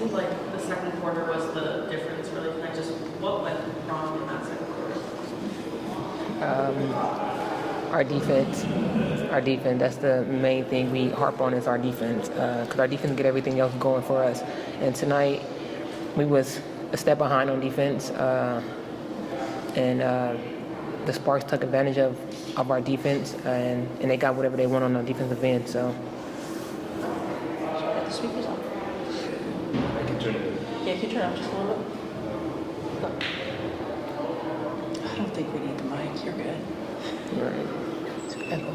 seemed like the second quarter was the difference, really. Can I just, what went wrong in that second quarter? Our defense. That's the main thing we harp on is our defense, because our defense get everything else going for us. And tonight, we was a step behind on defense, and the Sparks took advantage of our defense, and they got whatever they want on the defensive end. So. The speakers on. I can turn it. Yeah, can you turn it up just a little bit? Look. I don't think we need the mic. You're good. Right.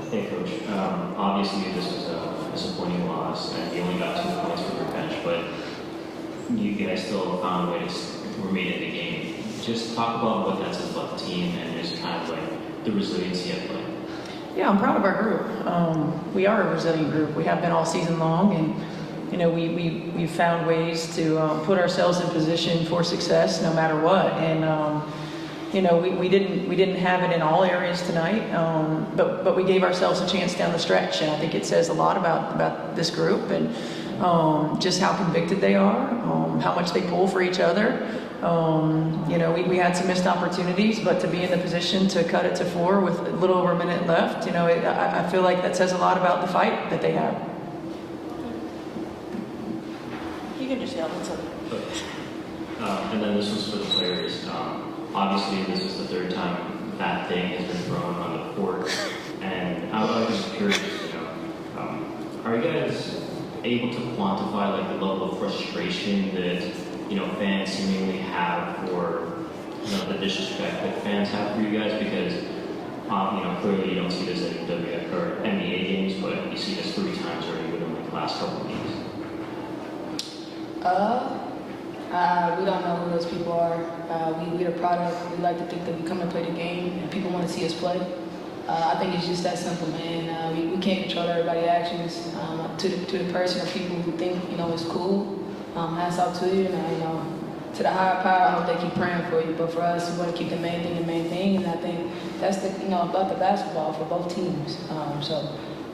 Hey, Coach. Obviously, this was a disappointing loss, and you only got 2 points from your bench, but you guys still found a way to remain in the game. Just talk about what that says about the team and just kind of like the resiliency at play. Yeah, I'm proud of our group. We are a resilient group. We have been all season long, and you know, we've found ways to put ourselves in position for success no matter what. And you know, we didn't have it in all areas tonight, but we gave ourselves a chance down the stretch, and I think it says a lot about this group and just how convicted they are, how much they pull for each other. You know, we had some missed opportunities, but to be in the position to cut it to 4 with a little over a minute left, you know, I feel like that says a lot about the fight that they have. You can just yell, it's okay. And then this was for the players. Obviously, this is the third time that thing has been thrown on the court, and I was just curious, you know, are you guys able to quantify like the level of frustration that, you know, fans seemingly have for, you know, the disrespect that fans have for you guys? Because you know, clearly you don't see this in WF or NBA games, but you see this 3 times already within like the last couple of weeks. We don't know who those people are. We're a product. We like to think that we come and play the game, and people want to see us play. I think it's just that simple, man. We can't control everybody's actions. To the person or people who think, you know, it's cool, hats off to you, and you know, to the higher power, I hope they keep praying for you. But for us, we want to keep the main thing, and I think that's the, you know, about the basketball for both teams. So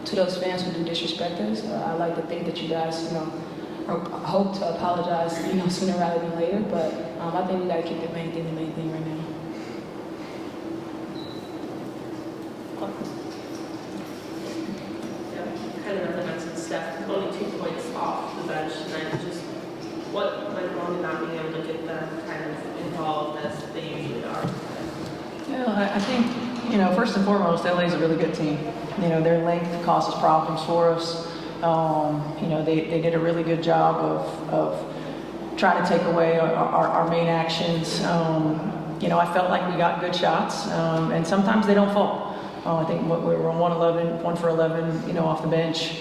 to those fans who do disrespect us, I like to think that you guys, you know, or hope to apologize, you know, sooner rather than later. But I think we got to keep the main thing right now. Yeah, kind of mentioned Steph, only 2 points off the bench tonight. Just what went wrong in not being able to get them kind of involved as they usually are? Yeah, I think, you know, first and foremost, LA is a really good team. You know, their length causes problems for us. You know, they did a really good job of trying to take away our main actions. You know, I felt like we got good shots, and sometimes they don't fall. I think we were on 1 for 11, you know, off the bench.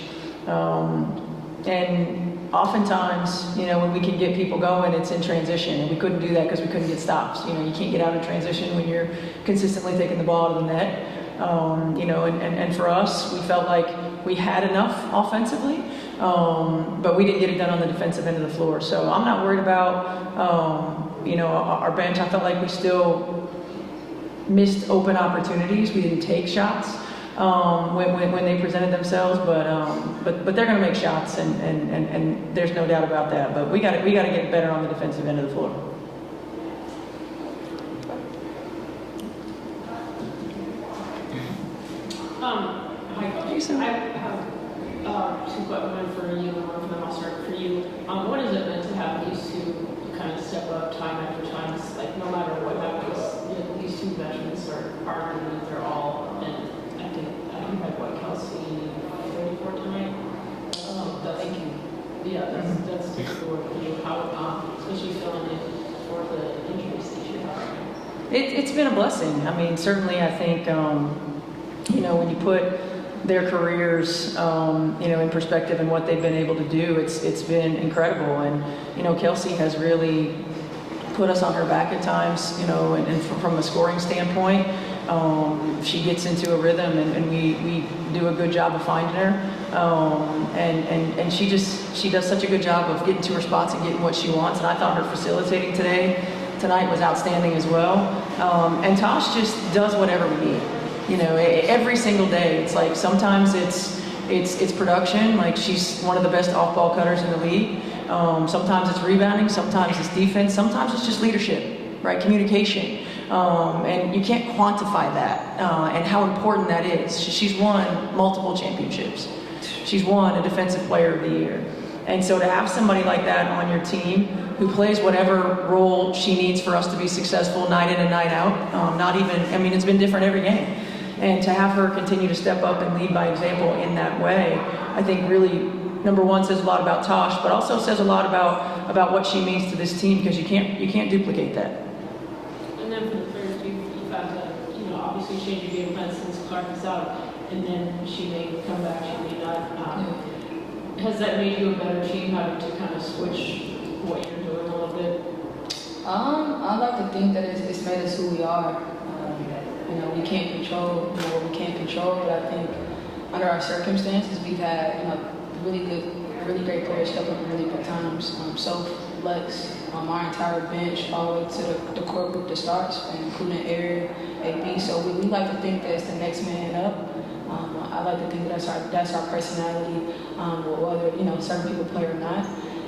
And oftentimes, you know, when we can get people going, it's in transition, and we couldn't do that because we couldn't get stops. You know, you can't get out of transition when you're consistently taking the ball to the net. You know, and for us, we felt like we had enough offensively, but we didn't get it done on the defensive end of the floor. So I'm not worried about, you know, our bench. I felt like we still missed open opportunities. We didn't take shots when they presented themselves, but they're going to make shots, and there's no doubt about that. But we got to get better on the defensive end of the floor. Hi, Jason. I have 2 questions, one for you and one for them. I'll start for you. What is it meant to have these 2 kind of step up time after time? It's like no matter what happens, you know, these 2 veterans are arguing their all, and I think you had Kelsey 34 tonight. Thank you. Yeah, that's typical for you. How, especially filling in for the injuries that you have right now. It's been a blessing. I mean, certainly I think, you know, when you put their careers, you know, in perspective and what they've been able to do, it's been incredible. And, you know, Kelsey has really put us on her back at times, you know, and from a scoring standpoint, she gets into a rhythm, and we do a good job of finding her. And she does such a good job of getting to her spots and getting what she wants. And I thought her facilitating tonight was outstanding as well. And Tosh just does whatever we need. You know, every single day. It's like sometimes it's production. Like she's one of the best off-ball cutters in the league. Sometimes it's rebounding, sometimes it's defense, sometimes it's just leadership, right? Communication. And you can't quantify that and how important that is. She's won multiple championships. She's won a Defensive Player of the Year. And so to have somebody like that on your team who plays whatever role she needs for us to be successful night in and night out, it's been different every game. And to have her continue to step up and lead by example in that way, I think really, number one, says a lot about Tosh, but also says a lot about what she means to this team, because you can't duplicate that. And then for the players, you've had to, obviously change your game plan since Clark is out, and then she may come back, she may not. Has that made you a better team, having to kind of switch what you're doing a little bit? I like to think that it's made us who we are. We can't control, what we can't control, but I think under our circumstances, we've had, really great players step up in really good times. Lex, our entire bench, all the way to the core group that starts, including Eric, AB. So we like to think that it's the next man up. I like to think that that's our personality, whether certain people play or not.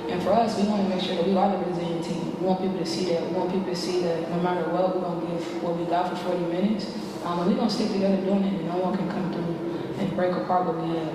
And for us, we want to make sure that we are the resilient team. We want people to see that. We want people to see that no matter what, we're going to give what we got for 40 minutes. And we're going to stick together doing it, and no one can come through and break apart what we have.